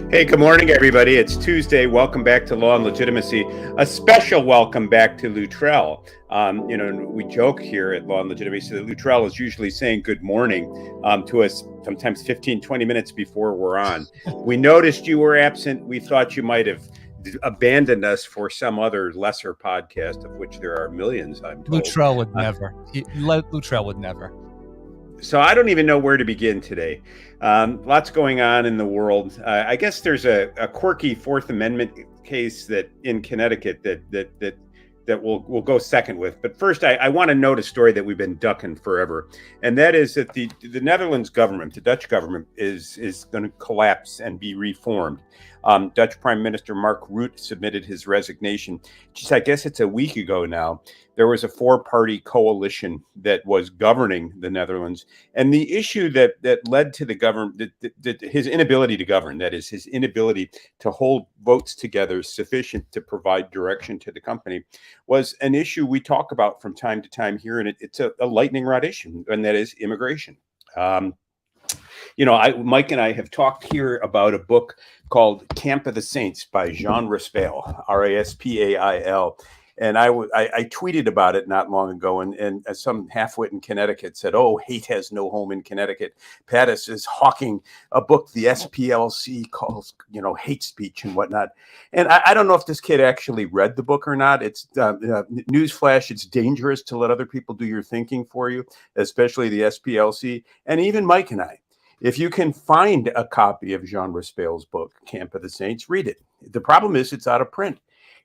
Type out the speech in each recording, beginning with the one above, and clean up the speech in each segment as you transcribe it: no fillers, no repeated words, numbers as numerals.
Hey, good morning, everybody. It's Tuesday. Welcome back to Law and Legitimacy. A special welcome back to Luttrell. We joke here at Law and Legitimacy that Luttrell is usually saying good morning to us sometimes 15, 20 minutes before we're on. We noticed you were absent. We thought you might have abandoned us for some other lesser podcast, of which there are millions, I'm told. Luttrell would never. Luttrell would never. So I don't even know where to begin today. Lots going on in the world. I guess there's a quirky Fourth Amendment case that in Connecticut that we'll go second with. But first, I want to note a story that we've been ducking forever, and that is that the Netherlands government, the Dutch government, is going to collapse and be reformed. Dutch Prime Minister Mark Rutte submitted his resignation. Just, I guess it's a week ago now. There was a four-party coalition that was governing the Netherlands, and the issue that led to the government, his inability to govern, that is, his inability to hold votes together sufficient to provide direction to the company, was an issue we talk about from time to time here, and it's a lightning rod issue, and that is immigration. Mike and I have talked here about a book called Camp of the Saints by Jean Raspail, Raspail. And I tweeted about it not long ago, and some halfwit in Connecticut said, "Oh, hate has no home in Connecticut." Pattis is hawking a book the SPLC calls, hate speech and whatnot. And I don't know if this kid actually read the book or not. It's newsflash: it's dangerous to let other people do your thinking for you, especially the SPLC, and even Mike and I. If you can find a copy of Jean Raspail's book, Camp of the Saints, read it. The problem is it's out of print.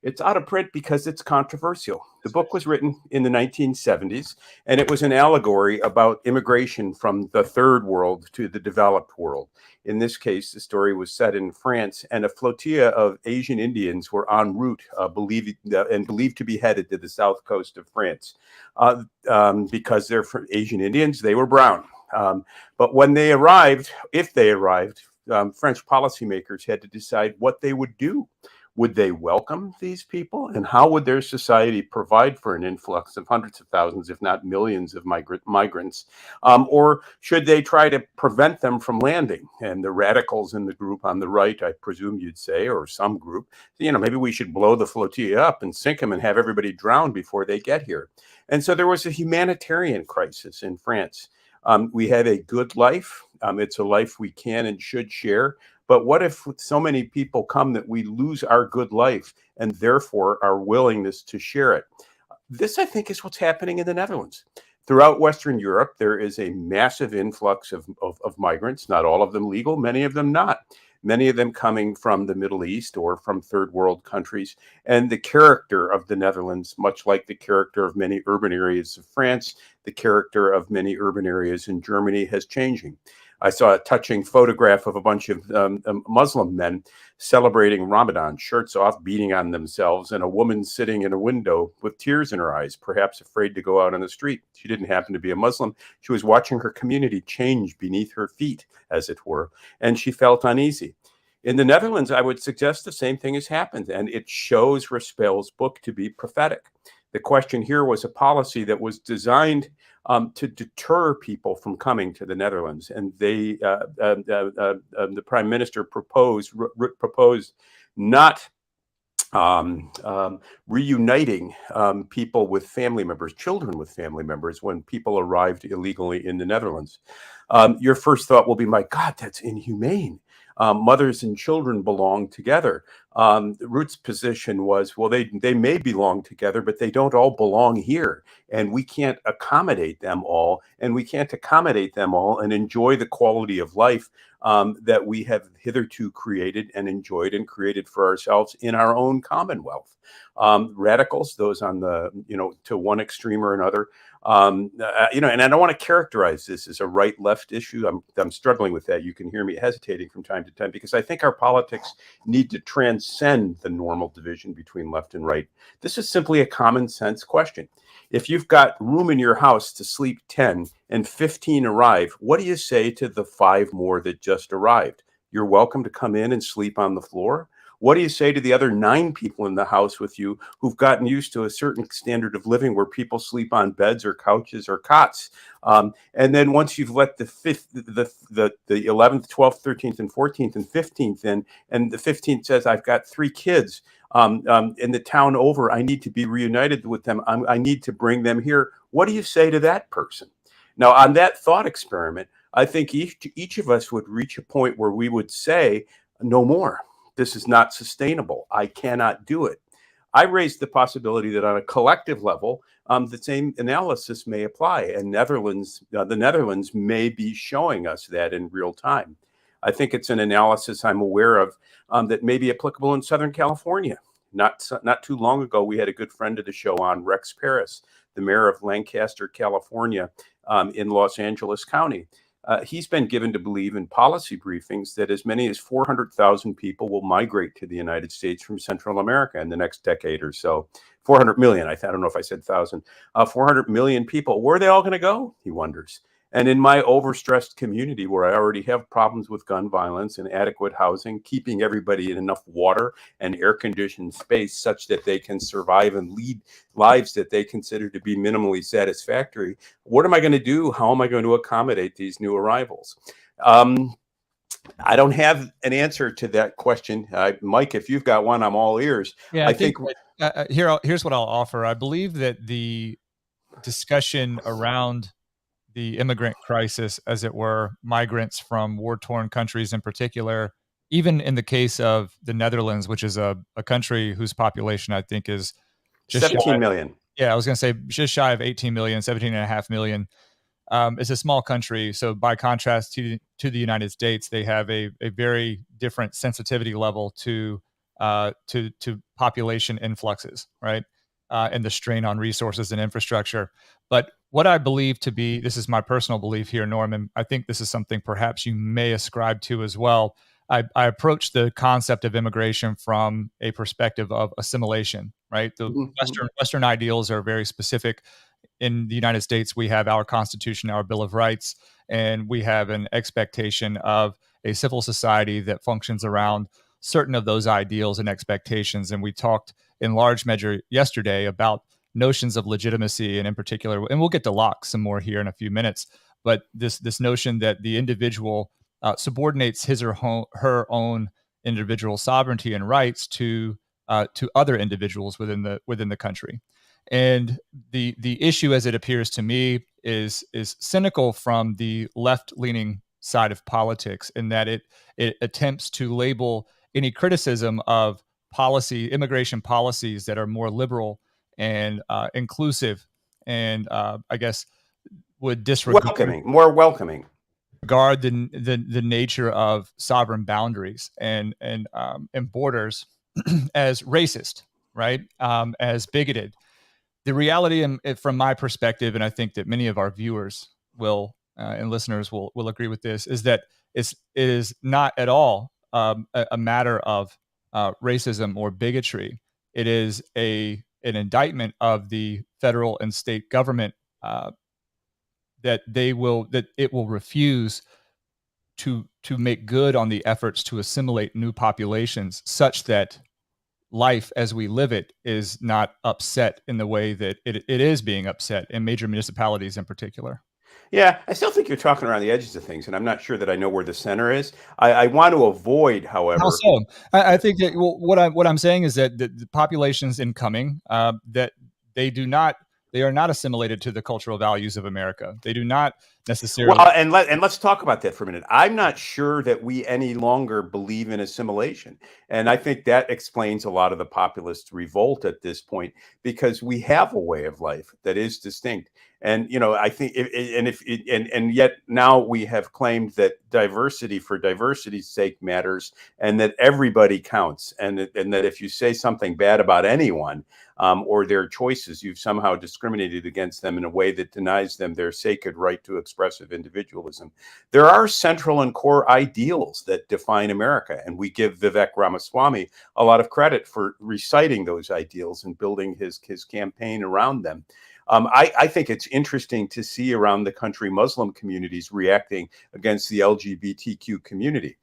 It's out of print because it's controversial. The book was written in the 1970s, and it was an allegory about immigration from the third world to the developed world. In this case, the story was set in France, and a flotilla of Asian Indians were en route, believed to be headed to the south coast of France. Because they're Asian Indians, they were brown. But when they arrived, if they arrived, French policymakers had to decide what they would do. Would they welcome these people? And how would their society provide for an influx of hundreds of thousands, if not millions of migrants? Or should they try to prevent them from landing? And the radicals in the group on the right, I presume you'd say, or some group, maybe we should blow the flotilla up and sink them and have everybody drown before they get here. And so there was a humanitarian crisis in France. We have a good life. It's a life we can and should share. But what if so many people come that we lose our good life and therefore our willingness to share it? This, I think, is what's happening in the Netherlands. Throughout Western Europe, there is a massive influx of migrants, not all of them legal, many of them not. Many of them coming from the Middle East or from third world countries. And the character of the Netherlands, much like the character of many urban areas of France, the character of many urban areas in Germany has changing. I saw a touching photograph of a bunch of Muslim men celebrating Ramadan, shirts off, beating on themselves, and a woman sitting in a window with tears in her eyes, perhaps afraid to go out on the street. She didn't happen to be a Muslim. She was watching her community change beneath her feet, as it were, and she felt uneasy. In the Netherlands, I would suggest the same thing has happened, and it shows Raspail's book to be prophetic. The question here was a policy that was designed to deter people from coming to the Netherlands, and the prime minister proposed not reuniting people with family members, children with family members, when people arrived illegally in the Netherlands. Your first thought will be, my God, that's inhumane. Mothers and children belong together. Rutte's position was, well, they may belong together, but they don't all belong here. And we can't accommodate them all. And we can't accommodate them all and enjoy the quality of life that we have hitherto created and enjoyed and created for ourselves in our own commonwealth. Radicals, those on the, to one extreme or another, and I don't want to characterize this as a right-left issue. I'm struggling with that. You can hear me hesitating from time to time because I think our politics need to transcend the normal division between left and right. This is simply a common sense question. If you've got room in your house to sleep 10 and 15 arrive, what do you say to the 5 more that just arrived? You're welcome to come in and sleep on the floor. What do you say to the other 9 people in the house with you who've gotten used to a certain standard of living where people sleep on beds or couches or cots? And then once you've let the 11th, 12th, 13th, and 14th, and 15th in, and the 15th says, I've got 3 kids in the town over, I need to be reunited with them. I need to bring them here. What do you say to that person? Now, on that thought experiment, I think each of us would reach a point where we would say, no more. This is not sustainable. I cannot do it. I raised the possibility that on a collective level, the same analysis may apply, and the Netherlands may be showing us that in real time. I think it's an analysis I'm aware of that may be applicable in Southern California. Not too long ago, we had a good friend of the show on, Rex Paris, the mayor of Lancaster, California, in Los Angeles County. He's been given to believe in policy briefings that as many as 400,000 people will migrate to the United States from Central America in the next decade or so. 400 million, I don't know if I said 1,000. 400 million people. Where are they all going to go? He wonders. And in my overstressed community where I already have problems with gun violence and adequate housing, keeping everybody in enough water and air-conditioned space such that they can survive and lead lives that they consider to be minimally satisfactory, what am I going to do? How am I going to accommodate these new arrivals? I don't have an answer to that question. Mike, if you've got one, I'm all ears. Yeah, I think here's what I'll offer. I believe that the discussion around the immigrant crisis, as it were, migrants from war-torn countries in particular, even in the case of the Netherlands, which is a country whose population I think is just 17 million. Yeah, I was going to say just shy of 18 million, 17.5 million. It's a small country. So by contrast to the United States, they have a very different sensitivity level to population influxes, right? And the strain on resources and infrastructure. But what I believe to be, this is my personal belief here, Norman, I think this is something perhaps you may ascribe to as well. I approach the concept of immigration from a perspective of assimilation, right? The Western ideals are very specific. In the United States, we have our Constitution, our Bill of Rights, and we have an expectation of a civil society that functions around certain of those ideals and expectations. And we talked in large measure yesterday about notions of legitimacy, and in particular, and we'll get to Locke some more here in a few minutes, but this notion that the individual subordinates his or her own individual sovereignty and rights to other individuals within the country. And the issue, as it appears to me, is cynical from the left-leaning side of politics, in that it attempts to label any criticism of immigration policies that are more liberal and inclusive, and I guess would disregard more welcoming, the nature of sovereign boundaries and borders as racist, right? As bigoted. The reality, from my perspective, and I think that many of our viewers will and listeners will agree with this, is that it is not at all a matter of racism or bigotry. It is an indictment of the federal and state government that it will refuse to make good on the efforts to assimilate new populations, such that life as we live it is not upset in the way that it is being upset in major municipalities in particular. Yeah, I still think you're talking around the edges of things, and I'm not sure that I know where the center is. I want to avoid, however. How so? I think that what I'm saying is that the populations incoming, that they are not assimilated to the cultural values of America. They do not necessarily. Well, and let's talk about that for a minute. I'm not sure that we any longer believe in assimilation, and I think that explains a lot of the populist revolt at this point, because we have a way of life that is distinct. And I think, and yet now we have claimed that diversity for diversity's sake matters, and that everybody counts, and that if you say something bad about anyone or their choices, you've somehow discriminated against them in a way that denies them their sacred right to expressive individualism. There are central and core ideals that define America, and we give Vivek Ramaswamy a lot of credit for reciting those ideals and building his campaign around them. I think it's interesting to see around the country Muslim communities reacting against the LGBTQ community.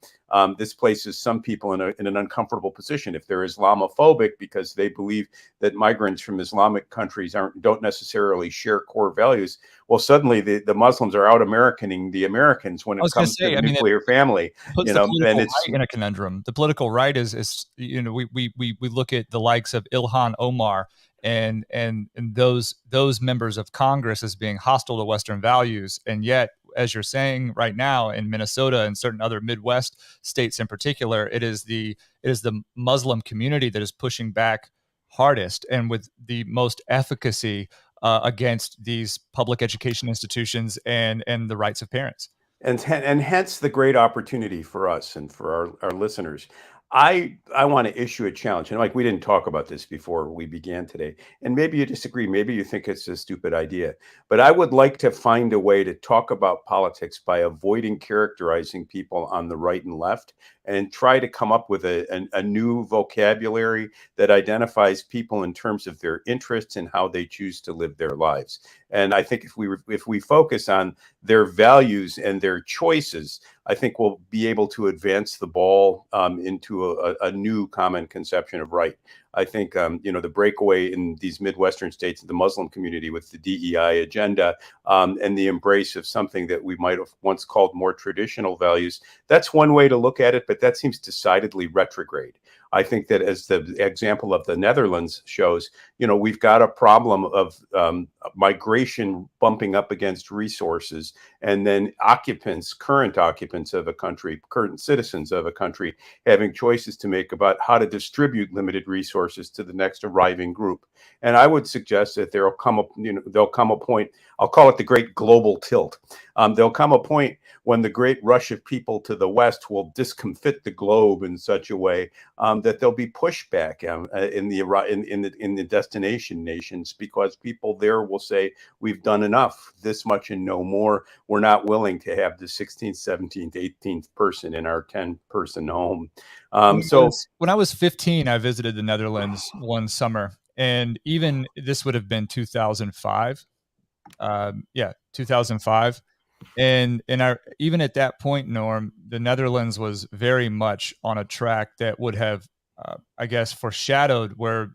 This places some people in an uncomfortable position. If they're Islamophobic because they believe that migrants from Islamic countries don't necessarily share core values, well, suddenly the Muslims are out-Americaning the Americans when I it was going to comes to say, the I mean, nuclear family. it puts You the know, and political it's right in a conundrum. The political right is we look at the likes of Ilhan Omar and those members of Congress as being hostile to Western values, and yet, as you're saying right now, in Minnesota and certain other Midwest states in particular, it is the Muslim community that is pushing back hardest and with the most efficacy against these public education institutions and the rights of parents. and hence the great opportunity for us and for our listeners. I want to issue a challenge, and like we didn't talk about this before we began today, and maybe you disagree, maybe you think it's a stupid idea, but I would like to find a way to talk about politics by avoiding characterizing people on the right and left, and try to come up with a new vocabulary that identifies people in terms of their interests and how they choose to live their lives. And I think if we focus on their values and their choices, I think we'll be able to advance the ball into a new common conception of right. I think, the breakaway in these Midwestern states, the Muslim community with the DEI agenda and the embrace of something that we might have once called more traditional values, that's one way to look at it, but that seems decidedly retrograde. I think that, as the example of the Netherlands shows, we've got a problem of migration bumping up against resources, and then current occupants of a country, current citizens of a country, having choices to make about how to distribute limited resources to the next arriving group. And I would suggest that there'll come a point, I'll call it the great global tilt. There'll come a point when the great rush of people to the West will discomfit the globe in such a way that there'll be pushback in the destination nations, because people there will say, we've done enough, this much and no more. We're not willing to have the 16th, 17th, 18th person in our 10-person home. When I was 15, I visited the Netherlands one summer, and even this would have been 2005. 2005. And even at that point, Norm, the Netherlands was very much on a track that would have, I guess, foreshadowed where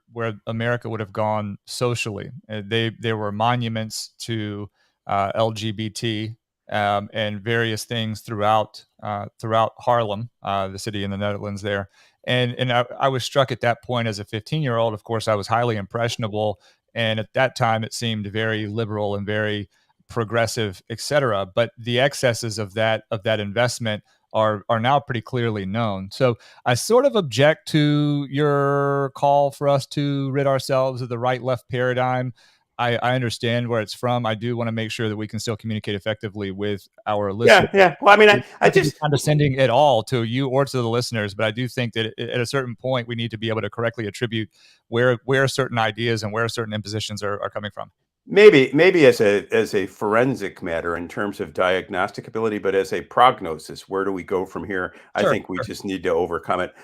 America would have gone socially. There were monuments to LGBT and various things throughout Haarlem, the city in the Netherlands there. And I was struck at that point as a 15-year-old. Of course, I was highly impressionable, and at that time, it seemed very liberal and very progressive, et cetera. But the excesses of that investment are now pretty clearly known. So I sort of object to your call for us to rid ourselves of the right-left paradigm. I understand where it's from. I do want to make sure that we can still communicate effectively with our listeners. Yeah. Well, I mean, I just condescending at all to you or to the listeners, but I do think that at a certain point we need to be able to correctly attribute where certain ideas and where certain impositions are coming from. Maybe as a forensic matter in terms of diagnostic ability, but as a prognosis, where do we go from here? I think we just need to overcome it.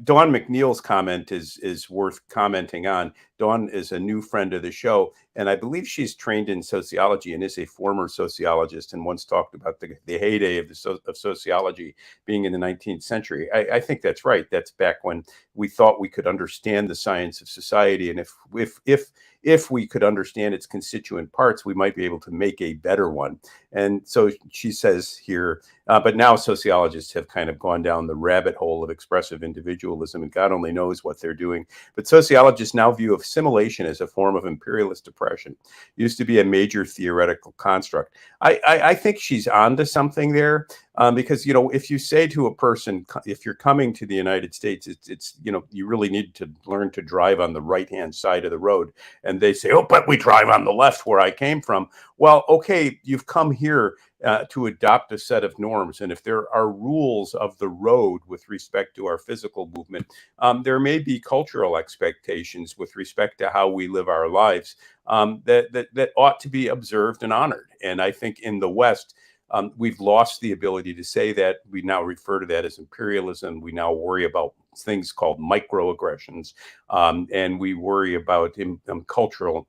Dawn McNeil's comment is worth commenting on. Dawn is a new friend of the show, and I believe she's trained in sociology and is a former sociologist, and once talked about the heyday of sociology being in the 19th century. I think that's right. That's back when we thought we could understand the science of society, and if we could understand its constituent parts, we might be able to make a better one. And so she says here, but now sociologists have kind of gone down the rabbit hole of expressive individualism, and God only knows what they're doing. But sociologists now view assimilation as a form of imperialist oppression. It used to be a major theoretical construct. I think she's onto something there, because, if you say to a person, if you're coming to the United States, it's you really need to learn to drive on the right-hand side of the road. And they say, oh, but we drive on the left where I came from. Well, okay, you've come here to adopt a set of norms. And if there are rules of the road with respect to our physical movement, there may be cultural expectations with respect to how we live our lives that ought to be observed and honored. And I think in the West, We've lost the ability to say that. We now refer to that as imperialism. We now worry about things called microaggressions, and we worry about cultural,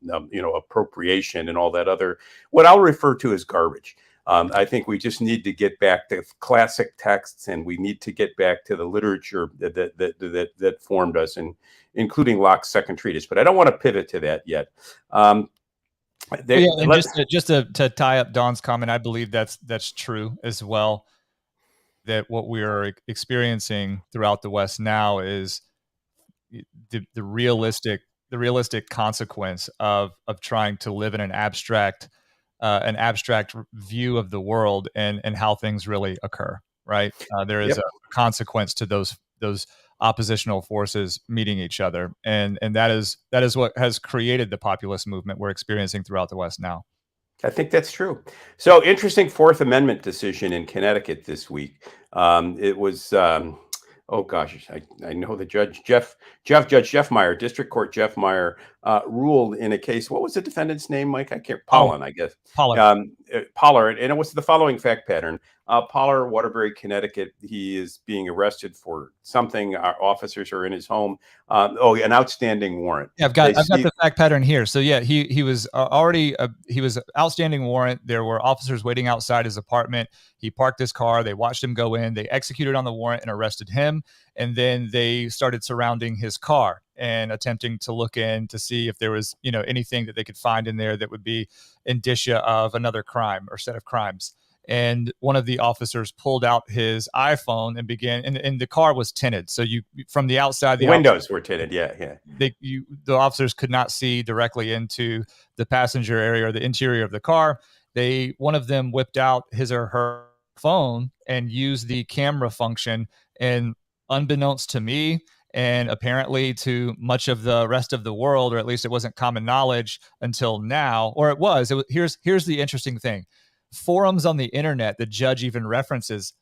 appropriation and all that other, what I'll refer to as garbage. I think we just need to get back to classic texts, and we need to get back to the literature that formed us, and including Locke's second treatise. But I don't want to pivot to that yet. Just to tie up Don's comment, I believe that's true as well. That what we are experiencing throughout the West now is the realistic consequence of trying to live in an abstract view of the world and how things really occur. Right? There is a consequence to those oppositional forces meeting each other, and that is what has created the populist movement we're experiencing throughout the West now. I think that's true. So interesting Fourth Amendment decision in Connecticut this week. It was, oh gosh, I know the Judge Jeff Meyer, District Court Jeff Meyer, ruled in a case. What was the defendant's name, Mike? I can't. Pollin, I guess. Pollard, and it was the following fact pattern. Pollard, Waterbury, Connecticut. He is being arrested for something. Our officers are in his home. An outstanding warrant. Yeah, I've got the fact pattern here. So yeah, he was already he was outstanding warrant. There were officers waiting outside his apartment. He parked his car. They watched him go in. They executed on the warrant and arrested him. And then they started surrounding his car and attempting to look in to see if there was, anything that they could find in there that would be indicia of another crime or set of crimes. And one of the officers pulled out his iPhone and began, and the car was tinted. So from the outside, the windows were tinted. Yeah. The officers could not see directly into the passenger area or the interior of the car. One of them whipped out his or her phone and used the camera function, and unbeknownst to me, and apparently to much of the rest of the world, or at least it wasn't common knowledge until now, or it was. Here's the interesting thing. Forums on the internet, the judge even references,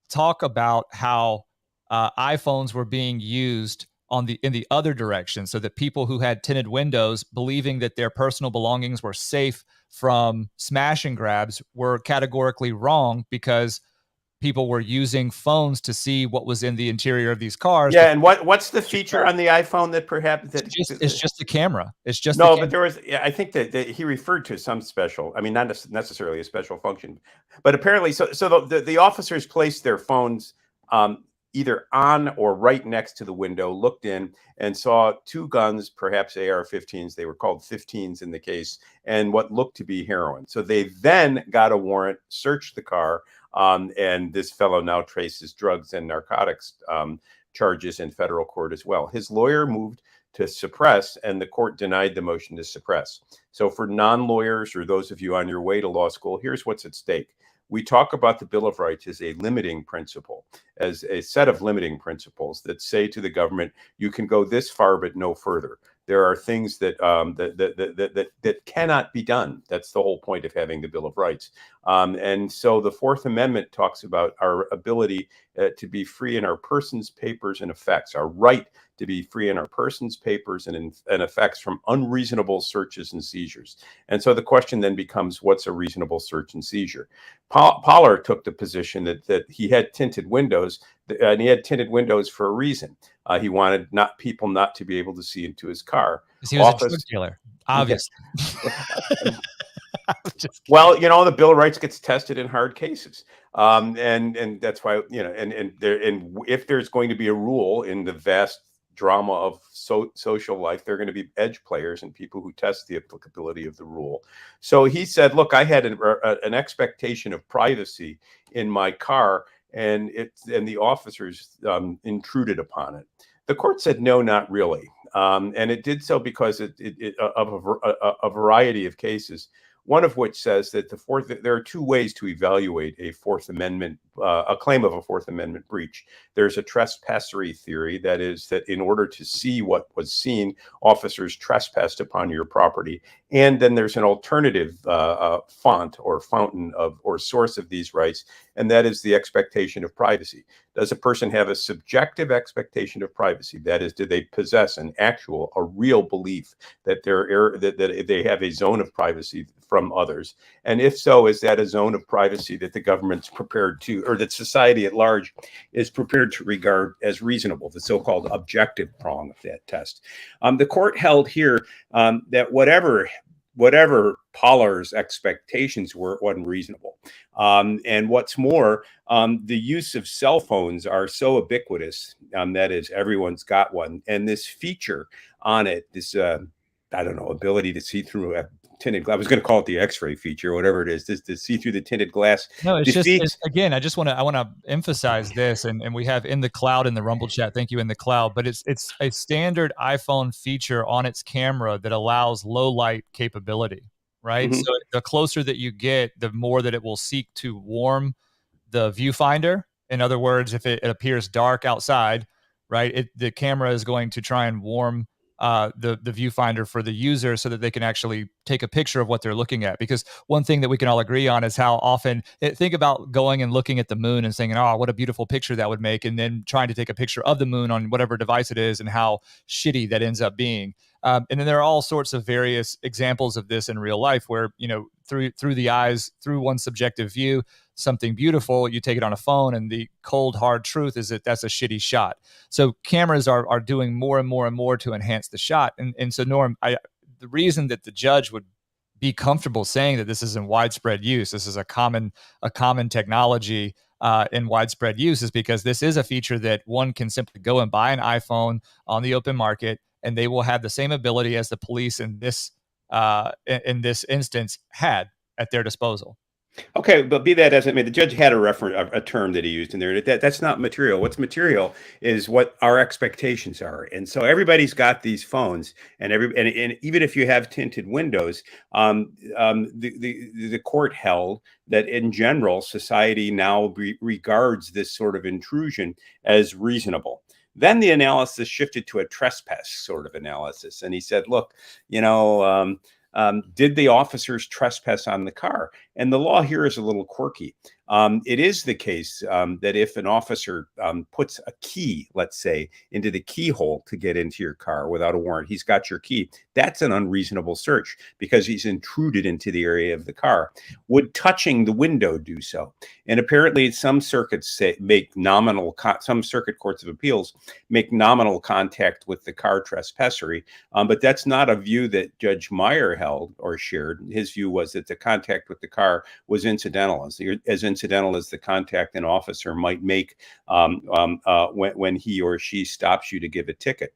talk about how iPhones were being used in the other direction, so that people who had tinted windows, believing that their personal belongings were safe from smash and grabs, were categorically wrong, because people were using phones to see what was in the interior of these cars. Yeah, and what's the feature on the iPhone that perhaps it's just the camera. It's just but there was. I think that he referred to some special. I mean, not necessarily a special function, but apparently, so the officers placed their phones either on or right next to the window, looked in and saw two guns, perhaps AR-15s. They were called 15s in the case, and what looked to be heroin. So they then got a warrant, searched the car. And this fellow now traces drugs and narcotics charges in federal court as well. His lawyer moved to suppress, and the court denied the motion to suppress. So for non-lawyers, or those of you on your way to law school, here's what's at stake. We talk about the Bill of Rights as a limiting principle, as a set of limiting principles that say to the government, you can go this far, but no further. There are things that cannot be done. That's the whole point of having the Bill of Rights. And so the Fourth Amendment talks about our ability to be free in our persons, papers, and effects, our right to be free in our persons, papers, and effects from unreasonable searches and seizures. And so the question then becomes, what's a reasonable search and seizure? Pollard took the position that he had tinted windows, and he had tinted windows for a reason. He wanted people not to be able to see into his car. He was a drug dealer, obviously. Well, the Bill of Rights gets tested in hard cases, and that's why and if there's going to be a rule in the vast drama of social life, there are going to be edge players and people who test the applicability of the rule. So he said, look, I had an expectation of privacy in my car, and the officers intruded upon it. The court said, no, not really. And it did so because of a variety of cases, one of which says that there are two ways to evaluate a Fourth Amendment, a claim of a Fourth Amendment breach. There's a trespassery theory, that is, that in order to see what was seen, officers trespassed upon your property. And then there's an alternative font or fountain of or source of these rights, and that is the expectation of privacy. Does a person have a subjective expectation of privacy? That is, do they possess a real belief that that they have a zone of privacy from others? And if so, is that a zone of privacy that the government's prepared to, or that society at large is prepared to regard as reasonable, the so-called objective prong of that test? The court held here that whatever Pollar's expectations were, wasn't reasonable. And what's more, the use of cell phones are so ubiquitous, that is, everyone's got one. And this feature on it, this, I don't know, ability to see through a tinted glass, I was going to call it the X-ray feature, whatever it is, this to see through the tinted glass. No, it's just, again, I want to emphasize this, and we have in the cloud in the Rumble chat. Thank you, in the cloud. But it's a standard iPhone feature on its camera that allows low light capability, right? So the closer that you get, the more that it will seek to warm the viewfinder. In other words, if it appears dark outside, right, the camera is going to try and warm the viewfinder for the user so that they can actually take a picture of what they're looking at. Because one thing that we can all agree on is how often, think about going and looking at the moon and saying, oh, what a beautiful picture that would make, and then trying to take a picture of the moon on whatever device it is and how shitty that ends up being. And then there are all sorts of various examples of this in real life where, through the eyes, through one subjective view, something beautiful, you take it on a phone, and the cold, hard truth is that that's a shitty shot. So cameras are doing more and more and more to enhance the shot. And so, Norm, the reason that the judge would be comfortable saying that this is in widespread use, this is a common technology in widespread use, is because this is a feature that one can simply go and buy an iPhone on the open market, and they will have the same ability as the police in this instance had at their disposal. Okay, but be that as it may, the judge had a term that he used in there. That's not material. What's material is what our expectations are. And so everybody's got these phones, and even if you have tinted windows, the court held that in general, society now regards this sort of intrusion as reasonable. Then the analysis shifted to a trespass sort of analysis, and he said, look, did the officers trespass on the car? And the law here is a little quirky. It is the case that if an officer puts a key, let's say, into the keyhole to get into your car without a warrant, he's got your key. That's an unreasonable search because he's intruded into the area of the car. Would touching the window do so? And apparently some circuits some circuit courts of appeals make nominal contact with the car trespassery. But that's not a view that Judge Meyer held or shared. His view was that the contact with the car was incidental, as incidental as the contact an officer might make when he or she stops you to give a ticket.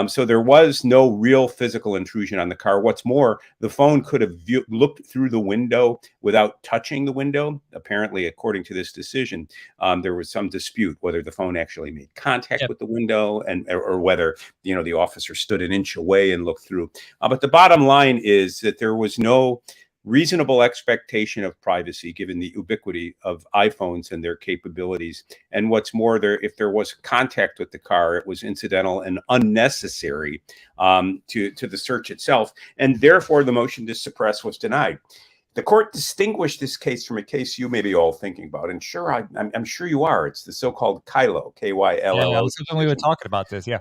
So there was no real physical intrusion on the car. What's more, the phone could have looked through the window without touching the window. Apparently, according to this decision, there was some dispute whether the phone actually made contact with the window or whether the officer stood an inch away and looked through. But the bottom line is that there was no reasonable expectation of privacy given the ubiquity of iPhones and their capabilities. And what's more, if there was contact with the car, it was incidental and unnecessary to the search itself. And therefore, the motion to suppress was denied. The court distinguished this case from a case you may be all thinking about. And sure, I'm sure you are. It's the so-called Kylo, K-Y-L-L. Yeah, I was hoping we were talking about this, yeah.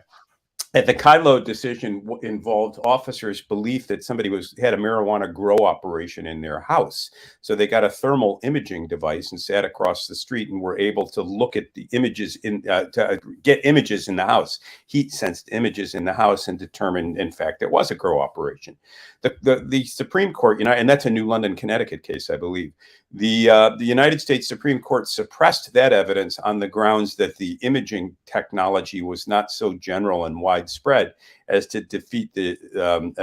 The Kylo decision involved officers' belief that somebody had a marijuana grow operation in their house. So they got a thermal imaging device and sat across the street and were able to look at the images to get images in the house, heat sensed images in the house, and determine, in fact, it was a grow operation. The Supreme Court, and that's a New London, Connecticut case, I believe. The United States Supreme Court suppressed that evidence on the grounds that the imaging technology was not so general and widespread as to defeat an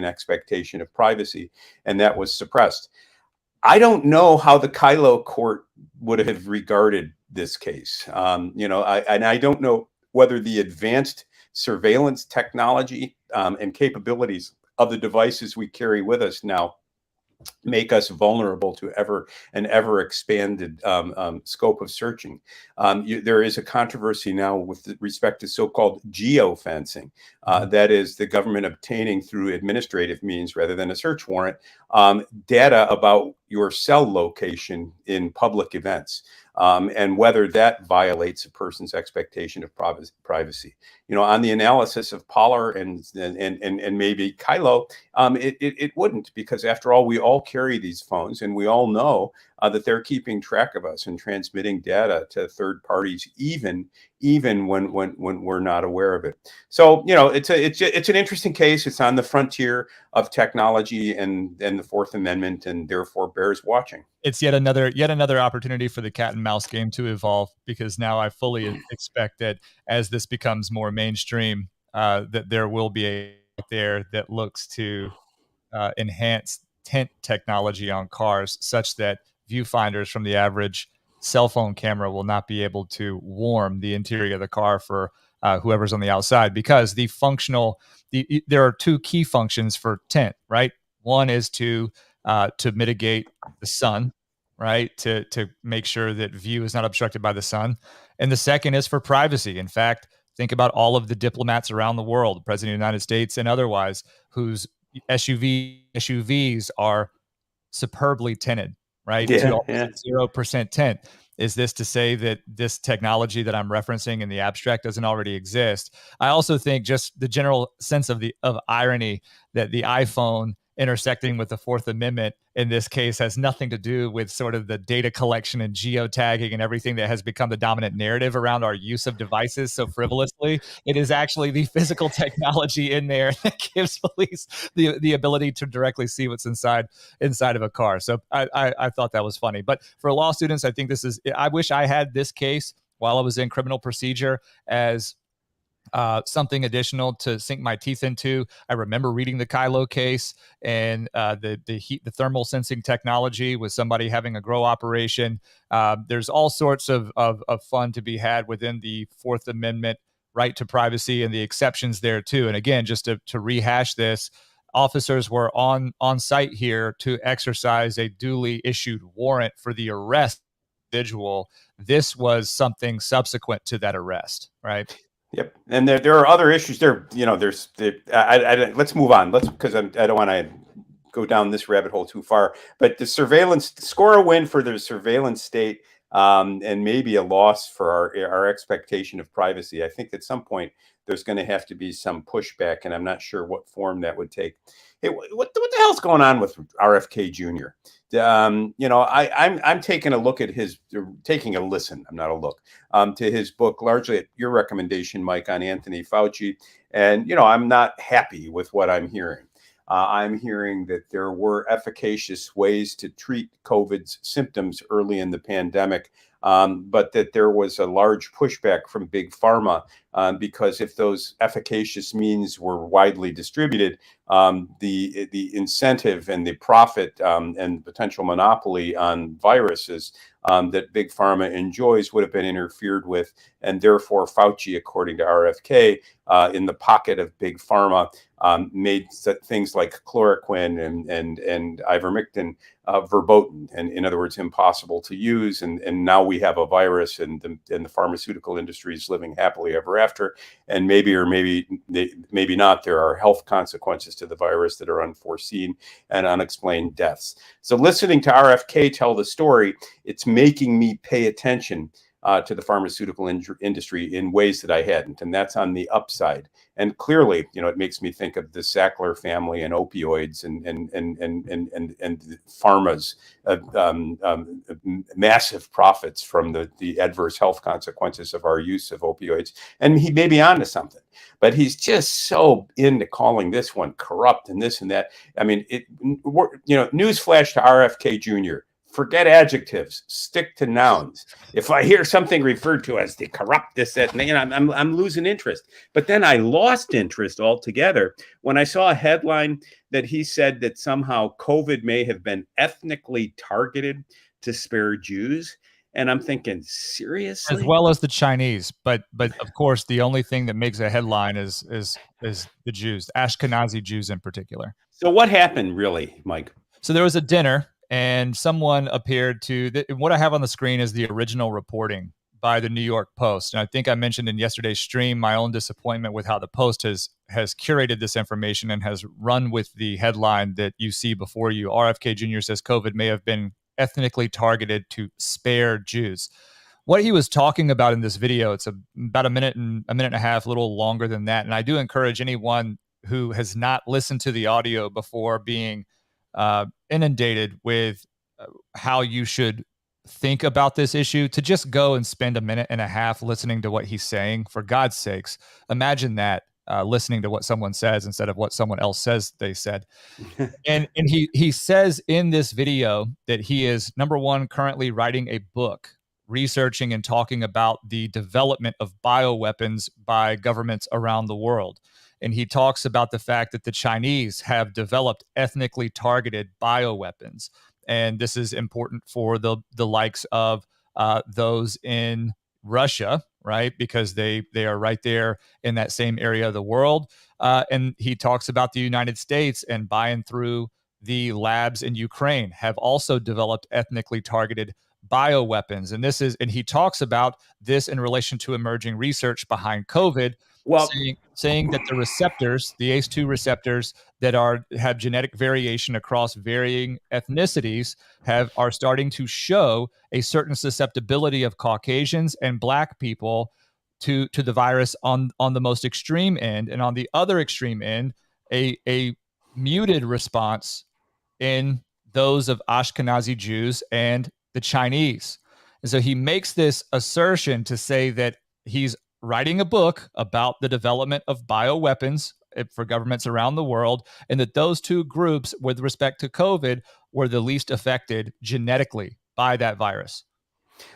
expectation of privacy, and that was suppressed. I don't know how the Kylo court would have regarded this case. I don't know whether the advanced surveillance technology and capabilities of the devices we carry with us now make us vulnerable to an ever expanded scope of searching. There is a controversy now with respect to so-called geofencing. That is the government obtaining through administrative means rather than a search warrant data about your cell location in public events. And whether that violates a person's expectation of privacy. On the analysis of Pollard and maybe Kylo, it wouldn't, because after all, we all carry these phones and we all know that they're keeping track of us and transmitting data to third parties, even when we're not aware of it. So it's an interesting case. It's on the frontier of technology and the Fourth Amendment, and therefore bears watching. It's yet another opportunity for the cat and mouse game to evolve, because now I fully expect that as this becomes more mainstream, that there will be a there that looks to enhance tint technology on cars such that viewfinders from the average cell phone camera will not be able to warm the interior of the car for whoever's on the outside, because there are two key functions for tint, right? One is to mitigate the sun, right? To make sure that view is not obstructed by the sun. And the second is for privacy. In fact, think about all of the diplomats around the world, the President of the United States and otherwise, whose SUVs are superbly tinted, right? Yeah. 0% tint. Is this to say that this technology that I'm referencing in the abstract doesn't already exist? I also think just the general sense of irony that the iPhone intersecting with the Fourth Amendment in this case has nothing to do with sort of the data collection and geotagging and everything that has become the dominant narrative around our use of devices so frivolously. It is actually the physical technology in there that gives police the ability to directly see what's inside of a car. So I thought that was funny. But for law students, I think I wish I had this case while I was in criminal procedure as something additional to sink my teeth into. I remember reading the Kylo case and the thermal sensing technology with somebody having a grow operation. There's all sorts of fun to be had within the Fourth Amendment right to privacy and the exceptions there too. And again, just to rehash this, officers were on site here to exercise a duly issued warrant for the arrest of the individual. This was something subsequent to that arrest, right? Yep, and there are other issues there. Let's move on. Because I don't want to go down this rabbit hole too far. But the surveillance, score a win for the surveillance state, and maybe a loss for our expectation of privacy. I think at some point there's going to have to be some pushback, and I'm not sure what form that would take. Hey, what the hell's going on with RFK Jr.? I'm taking a listen. I'm not a look to his book, largely at your recommendation, Mike, on Anthony Fauci, and I'm not happy with what I'm hearing. I'm hearing that there were efficacious ways to treat COVID's symptoms early in the pandemic, but that there was a large pushback from big pharma because if those efficacious means were widely distributed, the incentive and the profit and potential monopoly on viruses that big pharma enjoys would have been interfered with, and therefore Fauci, according to RFK, in the pocket of big pharma, made things like chloroquine and ivermectin verboten, and in other words, impossible to use. And now we have a virus, and the pharmaceutical industry is living happily ever after. And maybe not, there are health consequences to the virus that are unforeseen and unexplained deaths. So listening to RFK tell the story, it's making me pay attention to the pharmaceutical industry in ways that I hadn't, and that's on the upside. And clearly, it makes me think of the Sackler family and opioids and pharma's massive profits from the adverse health consequences of our use of opioids. And he may be onto something, but he's just so into calling this one corrupt and this and that. I mean, newsflash to RFK Jr. Forget adjectives, stick to nouns. If I hear something referred to as the corrupt, this, that, and I'm losing interest. But then I lost interest altogether when I saw a headline that he said that somehow COVID may have been ethnically targeted to spare Jews. And I'm thinking, seriously? As well as the Chinese, but of course, the only thing that makes a headline is the Jews, Ashkenazi Jews in particular. So what happened, really, Mike? So there was a dinner, and someone appeared to. What I have on the screen is the original reporting by the New York Post, and I think I mentioned in yesterday's stream my own disappointment with how the Post has curated this information and has run with the headline that you see before you. RFK Jr. says COVID may have been ethnically targeted to spare Jews. What he was talking about in this video, it's about a minute and a half, a little longer than that. And I do encourage anyone who has not listened to the audio before being inundated with how you should think about this issue to just go and spend a minute and a half listening to what he's saying. For God's sakes, imagine that, listening to what someone says instead of what someone else says they said. And he says in this video that he is, number one, currently writing a book researching and talking about the development of bioweapons by governments around the world. And he talks about the fact that the Chinese have developed ethnically targeted bioweapons. And this is important for the likes of those in Russia, right? Because they are right there in that same area of the world. And he talks about the United States and by and through the labs in Ukraine have also developed ethnically targeted bioweapons. And he talks about this in relation to emerging research behind COVID, Well, saying that the receptors, the ACE2 receptors that have genetic variation across varying ethnicities are starting to show a certain susceptibility of Caucasians and Black people to the virus on the most extreme end, and on the other extreme end, a muted response in those of Ashkenazi Jews and the Chinese. And so he makes this assertion to say that he's writing a book about the development of bioweapons for governments around the world, and that those two groups, with respect to COVID, were the least affected genetically by that virus.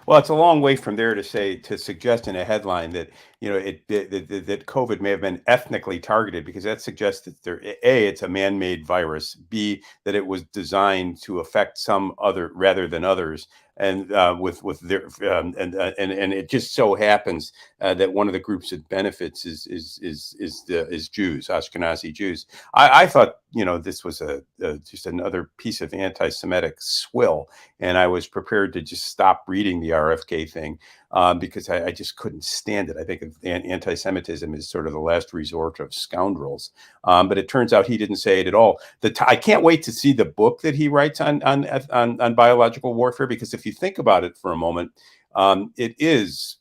Well, it's a long way from there to suggest in a headline that that COVID may have been ethnically targeted, because that suggests that it's a man-made virus. B, that it was designed to affect some other rather than others, and with their and it just so happens that one of the groups that benefits is Jews, Ashkenazi Jews. I thought this was just another piece of anti-Semitic swill, and I was prepared to just stop reading the RFK thing because I just couldn't stand it. I think anti-Semitism is sort of the last resort of scoundrels, but it turns out he didn't say it at all. I can't wait to see the book that he writes on biological warfare, because if you think about it for a moment, it is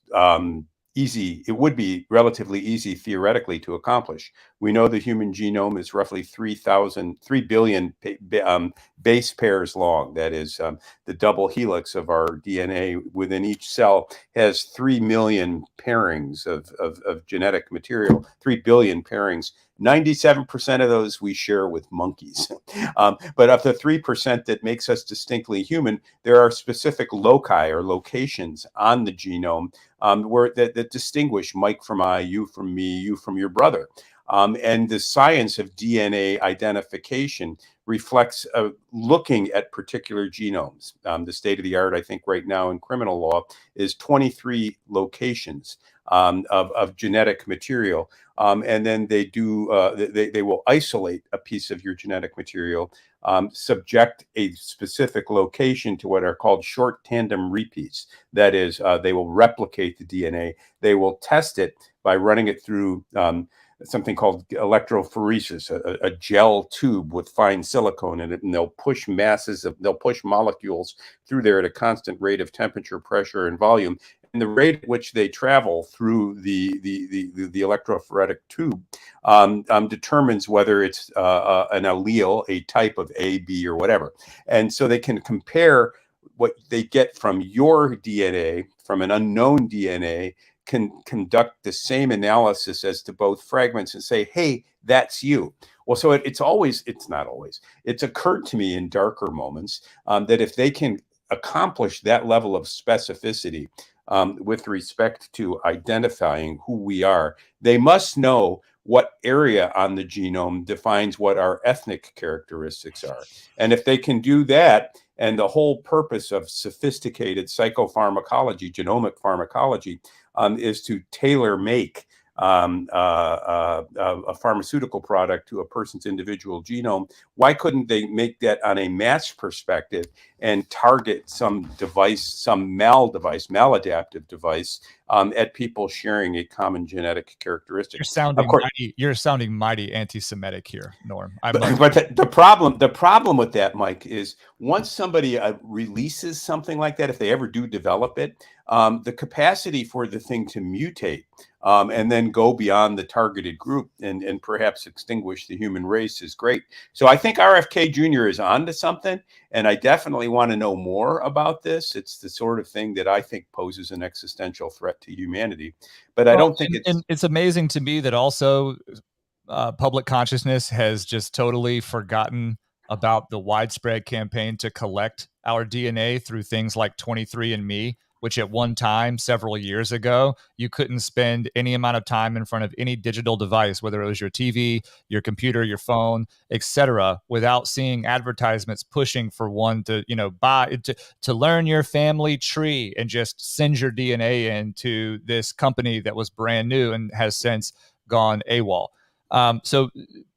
easy. It would be relatively easy theoretically to accomplish. We know the human genome is roughly 3 billion base pairs long. That is, the double helix of our DNA within each cell has 3 million pairings of genetic material, 3 billion pairings. 97% of those we share with monkeys. But of the 3% that makes us distinctly human, there are specific loci or locations on the genome that distinguish Mike from I, you from me, you from your brother. And the science of DNA identification reflects looking at particular genomes. The state of the art, I think, right now in criminal law is 23 locations of genetic material. And then they will isolate a piece of your genetic material, subject a specific location to what are called short tandem repeats. That is, they will replicate the DNA. They will test it by running it through something called electrophoresis, a gel tube with fine silicone in it, and they'll push molecules through there at a constant rate of temperature, pressure, and volume. And the rate at which they travel through the electrophoretic tube determines whether it's an allele, a type of A, B, or whatever. And so they can compare what they get from your DNA, from an unknown DNA, can conduct the same analysis as to both fragments and say, hey, that's you. Well, so it's not always. It's occurred to me in darker moments that if they can accomplish that level of specificity with respect to identifying who we are, they must know what area on the genome defines what our ethnic characteristics are. And if they can do that, and the whole purpose of sophisticated psychopharmacology, genomic pharmacology, is to tailor make a pharmaceutical product to a person's individual genome, why couldn't they make that on a mass perspective and target some device, some maladaptive device at people sharing a common genetic characteristic? You're sounding mighty anti-Semitic here, Norm. But the problem with that, Mike, is once somebody releases something like that, if they ever do develop it, the capacity for the thing to mutate and then go beyond the targeted group and perhaps extinguish the human race is great. So I think RFK Jr. is onto something, and I definitely want to know more about this. It's the sort of thing that I think poses an existential threat to humanity. But I don't think it's amazing to me that also public consciousness has just totally forgotten about the widespread campaign to collect our DNA through things like 23andMe, which at one time, several years ago, you couldn't spend any amount of time in front of any digital device, whether it was your TV, your computer, your phone, etc., without seeing advertisements pushing for one to, buy to learn your family tree and just send your DNA into this company that was brand new and has since gone AWOL. So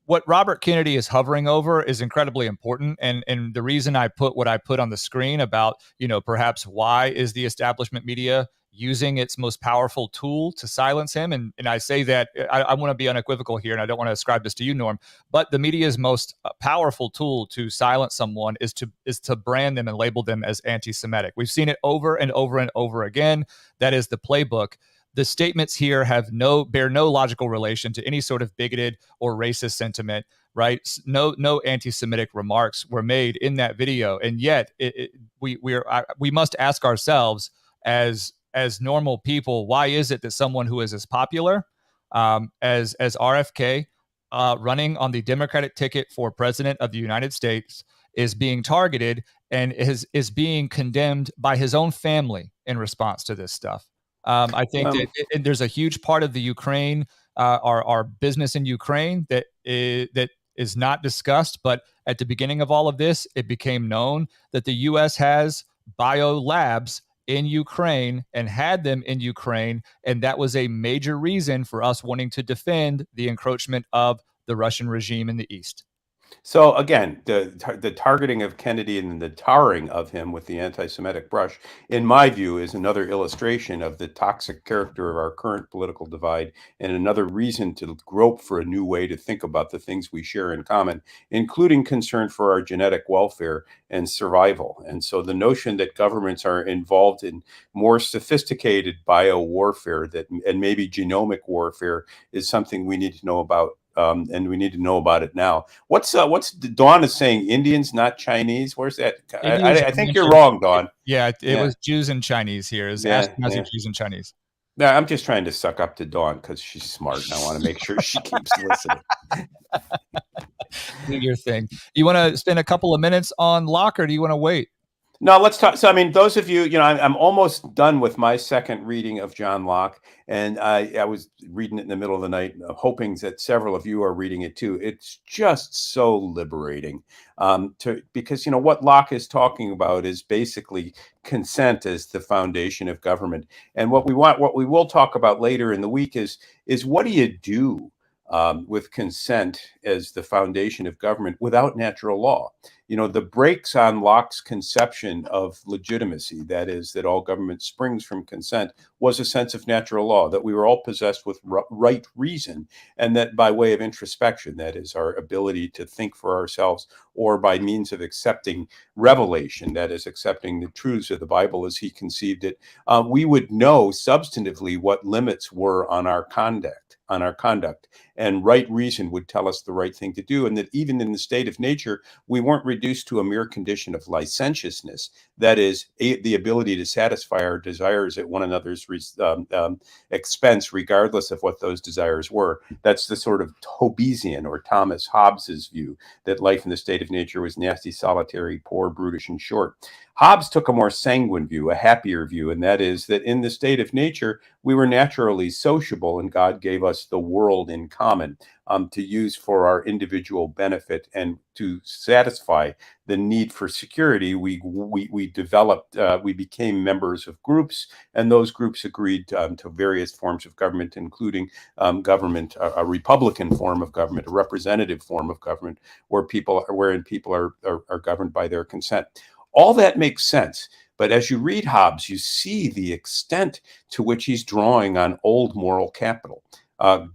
what Robert Kennedy is hovering over is incredibly important. And the reason I put what I put on the screen about, perhaps why is the establishment media using its most powerful tool to silence him? And I say that I want to be unequivocal here, and I don't want to ascribe this to you, Norm, but the media's most powerful tool to silence someone is to brand them and label them as anti-Semitic. We've seen it over and over and over again. That is the playbook. The statements here bear no logical relation to any sort of bigoted or racist sentiment, right? No anti-Semitic remarks were made in that video, and yet we must ask ourselves as normal people, why is it that someone who is as popular as RFK, running on the Democratic ticket for president of the United States, is being targeted and is being condemned by his own family in response to this stuff? I think that there's a huge part of the Ukraine, our business in Ukraine that is not discussed. But at the beginning of all of this, it became known that the U.S. has bio labs in Ukraine and had them in Ukraine. And that was a major reason for us wanting to defend the encroachment of the Russian regime in the East. So again, the targeting of Kennedy and the tarring of him with the anti-Semitic brush, in my view, is another illustration of the toxic character of our current political divide and another reason to grope for a new way to think about the things we share in common, including concern for our genetic welfare and survival. And so the notion that governments are involved in more sophisticated bio warfare and maybe genomic warfare is something we need to know about. And we need to know about it now. What's Dawn is saying? Indians, not Chinese. Where's that? I think you're wrong, Dawn. Yeah, it was Jews and Chinese here. It's Ashkenazi Jews and Chinese. Yeah, I'm just trying to suck up to Dawn because she's smart, and I want to make sure she keeps listening. Do your thing. You want to spend a couple of minutes on Locke, or do you want to wait? No, let's talk. So, I mean, those of you, I'm almost done with my second reading of John Locke, and I was reading it in the middle of the night, hoping that several of you are reading it too. It's just so liberating, because what Locke is talking about is basically consent as the foundation of government, and what we will talk about later in the week is what do you do with consent as the foundation of government without natural law? The brakes on Locke's conception of legitimacy, that is, that all government springs from consent, was a sense of natural law, that we were all possessed with right reason, and that by way of introspection, that is, our ability to think for ourselves, or by means of accepting revelation, that is, accepting the truths of the Bible as he conceived it, we would know substantively what limits were on our conduct, and right reason would tell us the right thing to do, and that even in the state of nature, we weren't reduced to a mere condition of licentiousness, that is, the ability to satisfy our desires at one another's expense, regardless of what those desires were. That's the sort of Hobbesian or Thomas Hobbes's view, that life in the state of nature was nasty, solitary, poor, brutish, and short. Hobbes took a more sanguine view, a happier view, and that is that in the state of nature, we were naturally sociable, and God gave us the world in common to use for our individual benefit and to satisfy the need for security. We developed, we became members of groups, and those groups agreed to various forms of government, including government, a republican form of government, a representative form of government, wherein people are governed by their consent. All that makes sense. But as you read Hobbes, you see the extent to which he's drawing on old moral capital,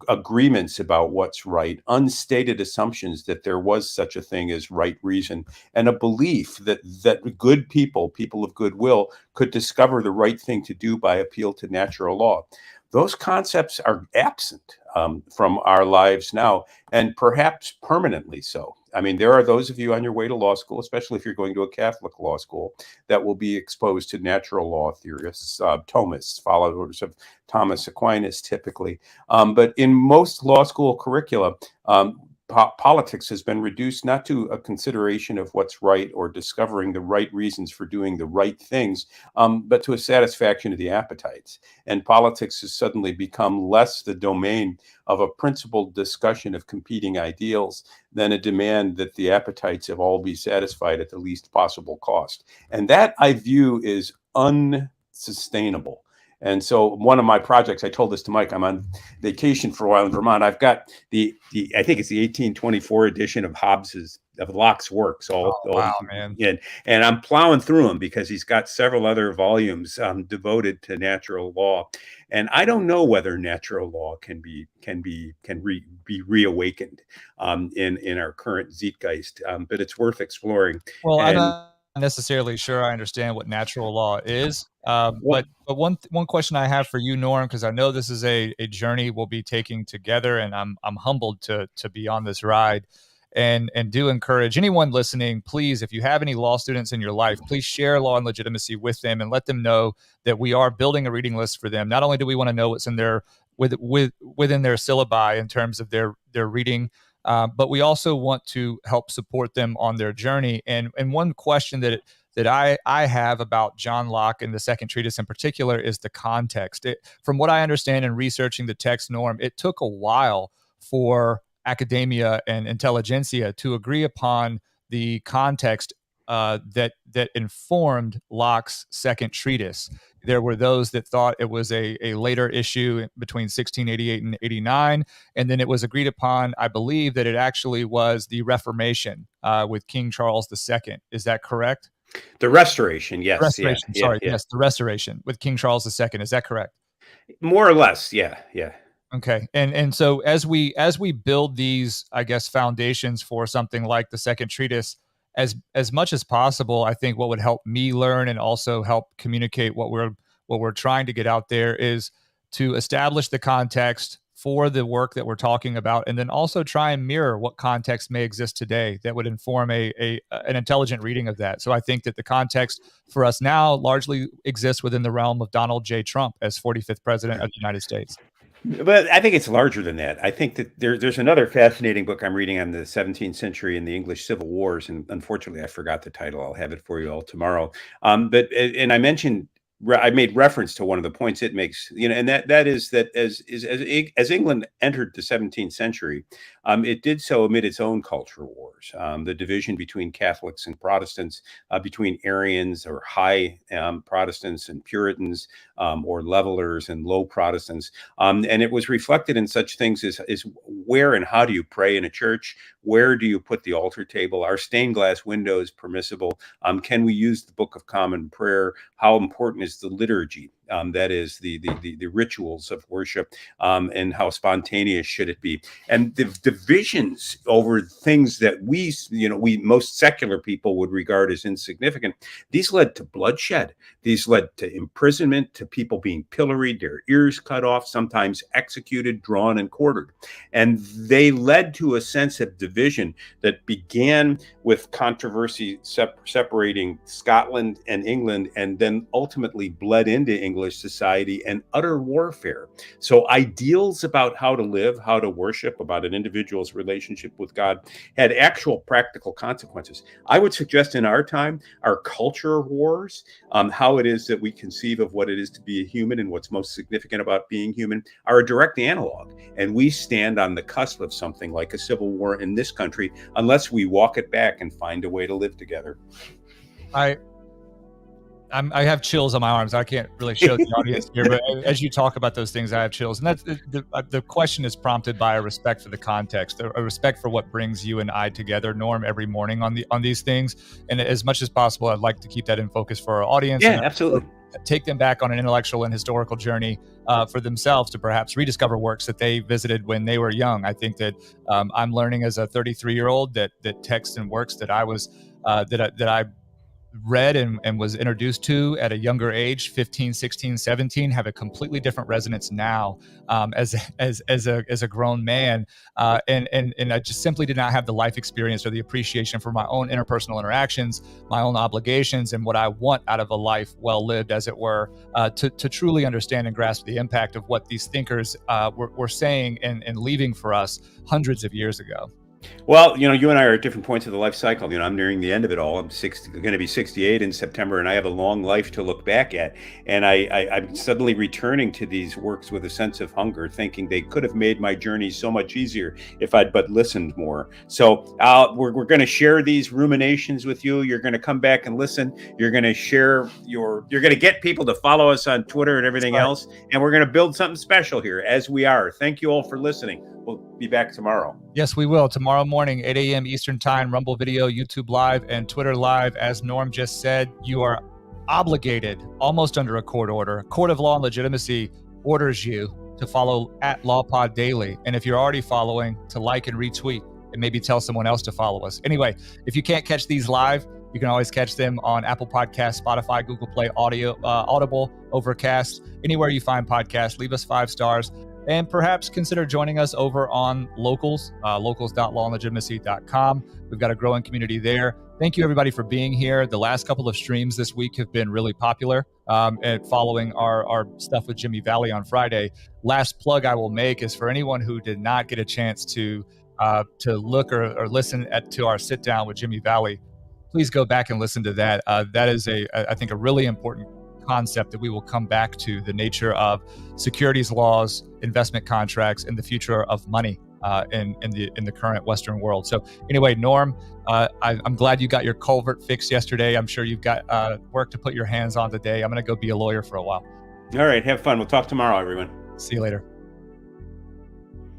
agreements about what's right, unstated assumptions that there was such a thing as right reason, and a belief that good people of goodwill, could discover the right thing to do by appeal to natural law. Those concepts are absent from our lives now, and perhaps permanently so. I mean, there are those of you on your way to law school, especially if you're going to a Catholic law school, that will be exposed to natural law theorists, Thomists, followers of Thomas Aquinas typically. But in most law school curricula, politics has been reduced not to a consideration of what's right or discovering the right reasons for doing the right things, but to a satisfaction of the appetites. And politics has suddenly become less the domain of a principled discussion of competing ideals than a demand that the appetites of all be satisfied at the least possible cost. And that, I view, is unsustainable. And so one of my projects, I told this to Mike, I'm on vacation for a while in Vermont. I've got I think it's the 1824 edition of Locke's works. Wow, man. And I'm plowing through them because he's got several other volumes devoted to natural law. And I don't know whether natural law can be reawakened in our current zeitgeist, but it's worth exploring. Well, I'm not necessarily sure I understand what natural law is. But one question I have for you, Norm, because I know this is a journey we'll be taking together, and I'm humbled to be on this ride, and do encourage anyone listening, please, if you have any law students in your life, please share Law and Legitimacy with them and let them know that we are building a reading list for them. Not only do we want to know what's in their within their syllabi in terms of their reading, but we also want to help support them on their journey. And one question that I have about John Locke and the Second Treatise in particular is the context. From what I understand in researching the text, Norm, it took a while for academia and intelligentsia to agree upon the context that informed Locke's Second Treatise. There were those that thought it was a later issue between 1688 and 89, and then it was agreed upon, I believe, that it actually was the Reformation with King Charles II. Is that correct? The Restoration, yes. Restoration, sorry, yes, the Restoration with King Charles II. Is that correct? More or less, yeah. Okay, and so as we build these, I guess, foundations for something like the Second Treatise, as much as possible, I think what would help me learn and also help communicate what we're trying to get out there is to establish the context for the work that we're talking about, and then also try and mirror what context may exist today that would inform an intelligent reading of that. So I think that the context for us now largely exists within the realm of Donald J. Trump as 45th president of the United States. But I think it's larger than that. I think that there's another fascinating book I'm reading on the 17th century and the English Civil Wars, and unfortunately I forgot the title. I'll have it for you all tomorrow. But I mentioned, I made reference to one of the points it makes, and that is that as England entered the 17th century, it did so amid its own culture wars, the division between Catholics and Protestants, between Arians or high Protestants and Puritans, or levelers and low Protestants. And it was reflected in such things as where and how do you pray in a church? Where do you put the altar table? Are stained glass windows permissible? Can we use the Book of Common Prayer? How important is the liturgy? That is the rituals of worship, and how spontaneous should it be? And the divisions over things that we most secular people would regard as insignificant, these led to bloodshed. These led to imprisonment, to people being pilloried, their ears cut off, sometimes executed, drawn, and quartered. And they led to a sense of division that began with controversy separating Scotland and England, and then ultimately bled into England English society and utter warfare. So ideals about how to live, how to worship, about an individual's relationship with God had actual practical consequences. I would suggest in our time, our culture wars, how it is that we conceive of what it is to be a human and what's most significant about being human, are a direct analog. And we stand on the cusp of something like a civil war in this country unless we walk it back and find a way to live together. I have chills on my arms. I can't really show the audience here, but as you talk about those things, I have chills. And that's the question is prompted by a respect for the context, a respect for what brings you and I together, Norm, every morning on these things. And as much as possible, I'd like to keep that in focus for our audience. Yeah, absolutely. Take them back on an intellectual and historical journey for themselves to perhaps rediscover works that they visited when they were young. I think that I'm learning as a 33-year-old that texts and works that I was that I read and was introduced to at a younger age, 15, 16, 17, have a completely different resonance now as a grown man. And I just simply did not have the life experience or the appreciation for my own interpersonal interactions, my own obligations, and what I want out of a life well lived, as it were, to truly understand and grasp the impact of what these thinkers were saying and leaving for us hundreds of years ago. Well, you and I are at different points of the life cycle. I'm nearing the end of it all. I'm going to be 68 in September, and I have a long life to look back at. And I'm suddenly returning to these works with a sense of hunger, thinking they could have made my journey so much easier if I'd but listened more. So we're going to share these ruminations with you. You're going to come back and listen. You're going to share you're going to get people to follow us on Twitter and everything else. And we're going to build something special here, as we are. Thank you all for listening. We'll be back tomorrow. Yes, we will. Tomorrow morning, 8 a.m. Eastern Time, Rumble Video, YouTube Live, and Twitter Live. As Norm just said, you are obligated, almost under a court order. A court of law and legitimacy orders you to follow @LawPod Daily. And if you're already following, to like and retweet and maybe tell someone else to follow us. Anyway, if you can't catch these live, you can always catch them on Apple Podcasts, Spotify, Google Play, Audible, Overcast, anywhere you find podcasts. Leave us 5 stars. And perhaps consider joining us over on Locals, locals.lawandlegitimacy.com. We've got a growing community there. Thank you, everybody, for being here. The last couple of streams this week have been really popular and following our stuff with Jimmy Valley on Friday. Last plug I will make is for anyone who did not get a chance to look or listen to our sit down with Jimmy Valley, please go back and listen to that. That is I think a really important concept that we will come back to, the nature of securities laws, investment contracts, and the future of money in the current Western world. So anyway, Norm, I'm glad you got your culvert fixed yesterday. I'm sure you've got work to put your hands on today. I'm going to go be a lawyer for a while. All right. Have fun. We'll talk tomorrow, everyone. See you later.